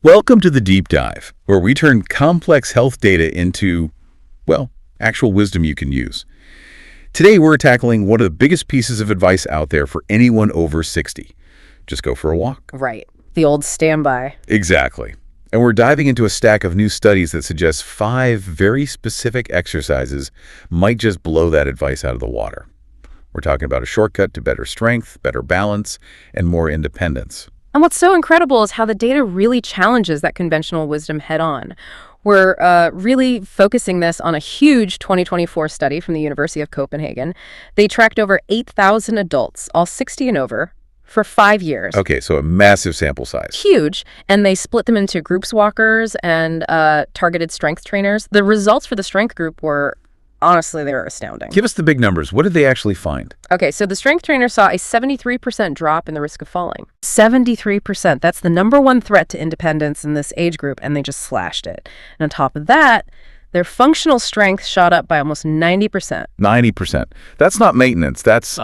Welcome to the Deep Dive, where we turn complex health data into, well, actual wisdom you can use. Today, we're tackling one of the biggest pieces of advice out there for anyone over 60. Just go for a walk. Right. The old standby. Exactly. And we're diving into a stack of new studies that suggest 5 very specific exercises might just blow that advice out of the water. We're talking about a shortcut to better strength, better balance, and more independence. And what's so incredible is how the data really challenges that conventional wisdom head on. We're really focusing this on a huge 2024 study from the University of Copenhagen. They tracked over 8,000 adults, all 60 and over, for 5 years. Okay, so a massive sample size. Huge. And they split them into groups walkers and targeted strength trainers. The results for the strength group were, honestly, they were astounding. Give us the big numbers. What did they actually find? Okay, so the strength trainer saw a 73% drop in the risk of falling. 73%. That's the number one threat to independence in this age group, and they just slashed it. And on top of that, their functional strength shot up by almost 90%. 90%. That's not maintenance. That's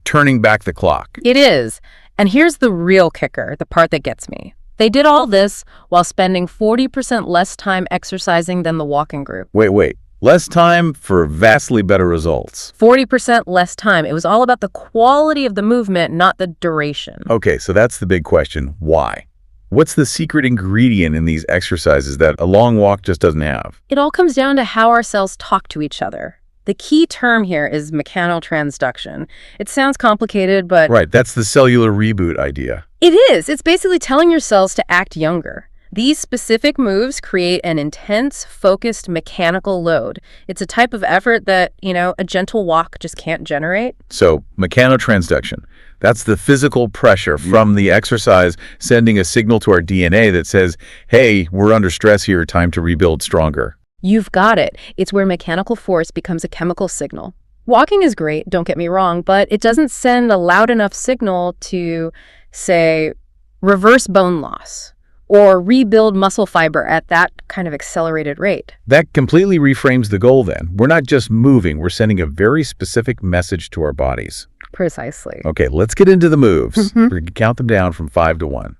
turning back the clock. It is. And here's the real kicker, the part that gets me. They did all this while spending 40% less time exercising than the walking group. Wait. Less time for vastly better results. 40% less time. It was all about the quality of the movement, not the duration. Okay, so that's the big question. Why? What's the secret ingredient in these exercises that a long walk just doesn't have? It all comes down to how our cells talk to each other. The key term here is mechanotransduction. It sounds complicated, but... Right, that's the cellular reboot idea. It is. It's basically telling your cells to act younger. These specific moves create an intense, focused mechanical load. It's a type of effort that, a gentle walk just can't generate. So, mechanotransduction. That's the physical pressure from the exercise sending a signal to our DNA that says, hey, we're under stress here, time to rebuild stronger. You've got it. It's where mechanical force becomes a chemical signal. Walking is great, don't get me wrong, but it doesn't send a loud enough signal to, say, reverse bone loss or rebuild muscle fiber at that kind of accelerated rate. That completely reframes the goal then. We're not just moving, we're sending a very specific message to our bodies. Precisely. Okay, let's get into the moves. We're going to count them down from 5 to 1.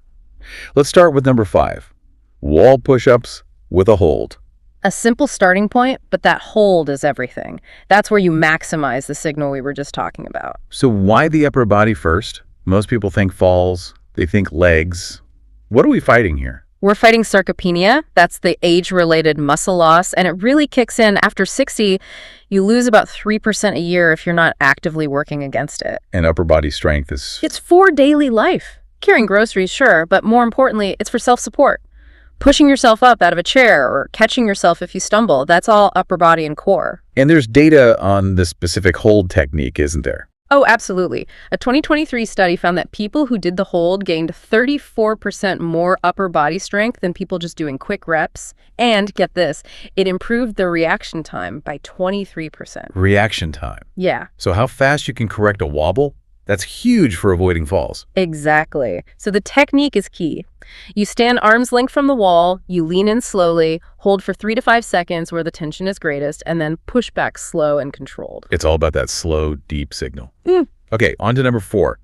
Let's start with number 5. Wall push-ups with a hold. A simple starting point, but that hold is everything. That's where you maximize the signal we were just talking about. So why the upper body first? Most people think falls, they think legs. What are we fighting here? We're fighting sarcopenia. That's the age-related muscle loss, and it really kicks in after 60. You lose about 3% a year if you're not actively working against it. And upper body strength is... It's for daily life. Carrying groceries, sure, but more importantly, it's for self-support. Pushing yourself up out of a chair or catching yourself if you stumble, that's all upper body and core. And there's data on the specific hold technique, isn't there? Oh, absolutely. A 2023 study found that people who did the hold gained 34% more upper body strength than people just doing quick reps. And get this, it improved their reaction time by 23%. Reaction time. Yeah. So how fast you can correct a wobble? That's huge for avoiding falls. Exactly. So the technique is key. You stand arm's length from the wall, you lean in slowly, hold for 3 to 5 seconds where the tension is greatest, and then push back slow and controlled. It's all about that slow, deep signal. Okay, on to number 4.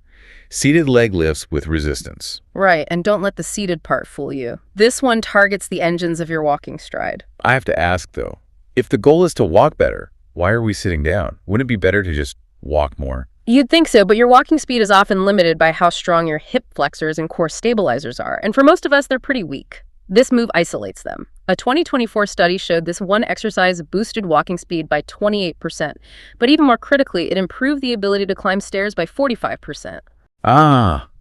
Seated leg lifts with resistance. Right, and don't let the seated part fool you. This one targets the engines of your walking stride. I have to ask, though, if the goal is to walk better, why are we sitting down? Wouldn't it be better to just walk more? You'd think so, but your walking speed is often limited by how strong your hip flexors and core stabilizers are, and for most of us, they're pretty weak. This move isolates them. A 2024 study showed this one exercise boosted walking speed by 28%, but even more critically, it improved the ability to climb stairs by 45%.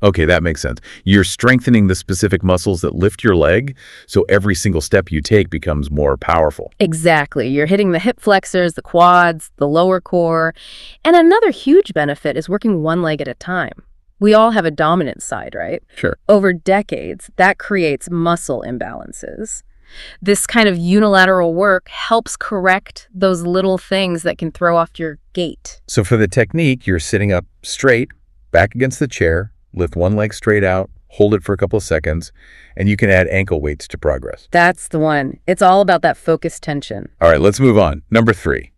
Okay, that makes sense. You're strengthening the specific muscles that lift your leg, so every single step you take becomes more powerful. Exactly. You're hitting the hip flexors, the quads, the lower core. And another huge benefit is working one leg at a time. We all have a dominant side, right? Sure. Over decades, that creates muscle imbalances. This kind of unilateral work helps correct those little things that can throw off your gait. So for the technique, you're sitting up straight, back against the chair, lift one leg straight out, hold it for a couple of seconds, and you can add ankle weights to progress. That's the one. It's all about that focused tension. All right, let's move on. Number 3,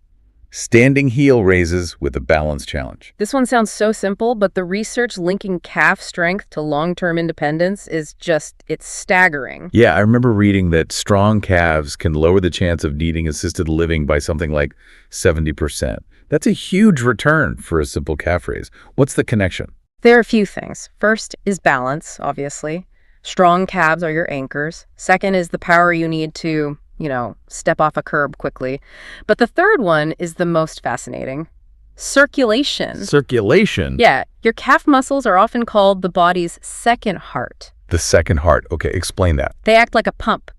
Standing heel raises with a balance challenge. This one sounds so simple, but the research linking calf strength to long-term independence it's staggering. Yeah, I remember reading that strong calves can lower the chance of needing assisted living by something like 70%. That's a huge return for a simple calf raise. What's the connection? There are a few things. First is balance, obviously. Strong calves are your anchors. Second is the power you need to step off a curb quickly. But the third one is the most fascinating. Circulation. Circulation? Yeah, your calf muscles are often called the body's second heart. The second heart. Okay, explain that. They act like a pump.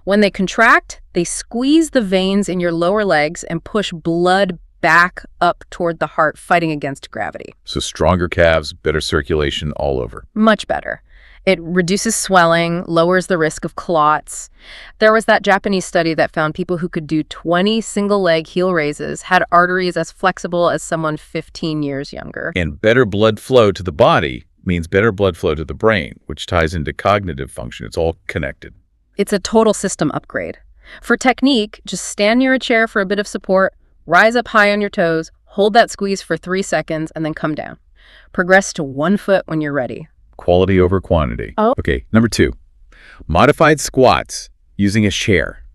When they contract, they squeeze the veins in your lower legs and push blood back up toward the heart, fighting against gravity. So stronger calves, better circulation all over. Much better. It reduces swelling, lowers the risk of clots. There was that Japanese study that found people who could do 20 single-leg heel raises had arteries as flexible as someone 15 years younger. And better blood flow to the body means better blood flow to the brain, which ties into cognitive function. It's all connected. It's a total system upgrade. For technique, just stand near a chair for a bit of support, rise up high on your toes, hold that squeeze for 3 seconds, and then come down. Progress to 1 foot when you're ready. Quality over quantity. Oh. Okay, number 2, modified squats using a chair.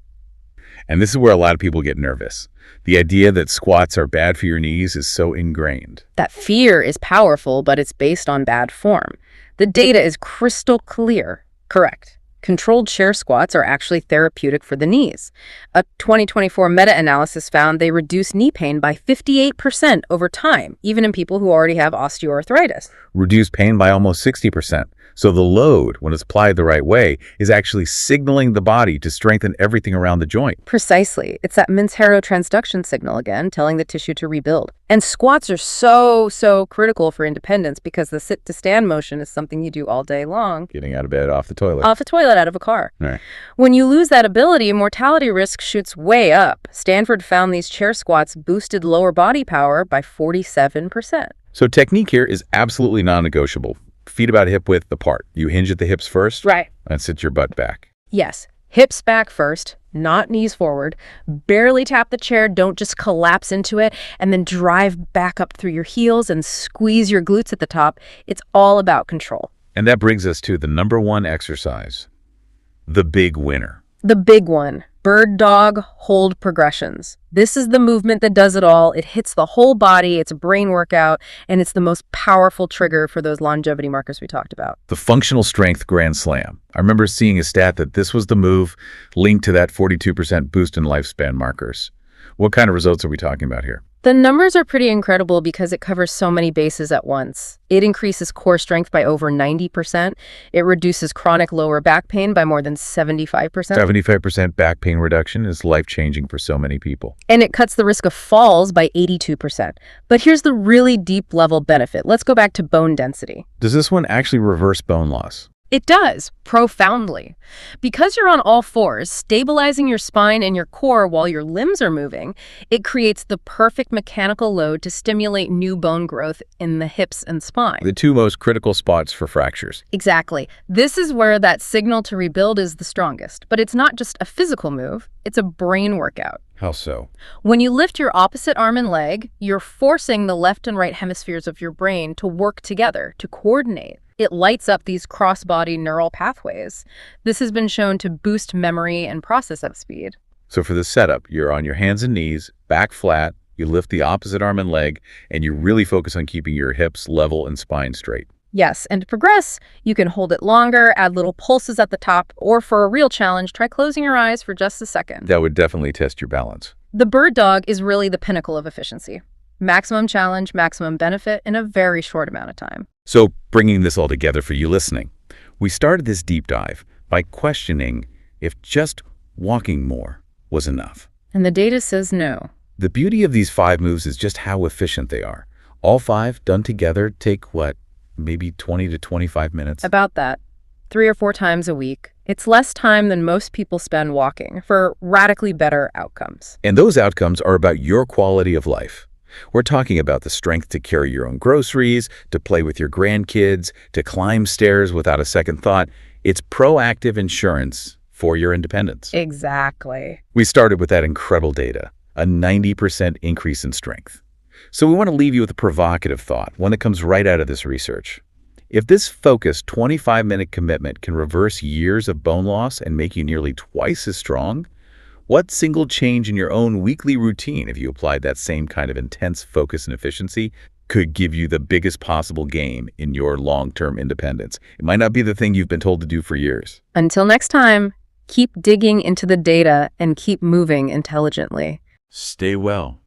And this is where a lot of people get nervous. The idea that squats are bad for your knees is so ingrained. That fear is powerful, but it's based on bad form. The data is crystal clear. Correct. Controlled chair squats are actually therapeutic for the knees. A 2024 meta-analysis found they reduce knee pain by 58% over time, even in people who already have osteoarthritis. Reduce pain by almost 60%. So the load, when it's applied the right way, is actually signaling the body to strengthen everything around the joint. Precisely. It's that Mincero transduction signal again, telling the tissue to rebuild. And squats are so critical for independence because the sit-to-stand motion is something you do all day long. Getting out of bed, off the toilet. Off a toilet, out of a car. All right. When you lose that ability, mortality risk shoots way up. Stanford found these chair squats boosted lower body power by 47%. So technique here is absolutely non-negotiable. Feet about hip width apart. You hinge at the hips first. Right. And sit your butt back. Yes. Hips back first, not knees forward. Barely tap the chair, don't just collapse into it, and then drive back up through your heels and squeeze your glutes at the top. It's all about control. And that brings us to the number 1 exercise, the big winner. The big one, bird dog hold progressions. This is the movement that does it all. It hits the whole body, it's a brain workout, and it's the most powerful trigger for those longevity markers we talked about. The functional strength grand slam. I remember seeing a stat that this was the move linked to that 42% boost in lifespan markers. What kind of results are we talking about here? The numbers are pretty incredible because it covers so many bases at once. It increases core strength by over 90%. It reduces chronic lower back pain by more than 75%. 75% back pain reduction is life-changing for so many people. And it cuts the risk of falls by 82%. But here's the really deep level benefit. Let's go back to bone density. Does this one actually reverse bone loss? It does, profoundly. Because you're on all fours, stabilizing your spine and your core while your limbs are moving, it creates the perfect mechanical load to stimulate new bone growth in the hips and spine. The 2 most critical spots for fractures. Exactly. This is where that signal to rebuild is the strongest. But it's not just a physical move, it's a brain workout. How so? When you lift your opposite arm and leg, you're forcing the left and right hemispheres of your brain to work together, to coordinate. It lights up these cross-body neural pathways. This has been shown to boost memory and processing speed. So for the setup, you're on your hands and knees, back flat, you lift the opposite arm and leg, and you really focus on keeping your hips level and spine straight. Yes, and to progress, you can hold it longer, add little pulses at the top, or for a real challenge, try closing your eyes for just a second. That would definitely test your balance. The bird dog is really the pinnacle of efficiency. Maximum challenge, maximum benefit in a very short amount of time. So bringing this all together for you listening, we started this deep dive by questioning if just walking more was enough. And the data says no. The beauty of these 5 moves is just how efficient they are. All 5 done together take, maybe 20 to 25 minutes? About that. 3 or 4 times a week. It's less time than most people spend walking for radically better outcomes. And those outcomes are about your quality of life. We're talking about the strength to carry your own groceries, to play with your grandkids, to climb stairs without a second thought. It's proactive insurance for your independence. Exactly. We started with that incredible data. a 90% increase in strength. So we want to leave you with a provocative thought, one that comes right out of this research. If this focused 25-minute commitment can reverse years of bone loss and make you nearly twice as strong, what single change in your own weekly routine, if you applied that same kind of intense focus and efficiency, could give you the biggest possible gain in your long-term independence? It might not be the thing you've been told to do for years. Until next time, keep digging into the data and keep moving intelligently. Stay well.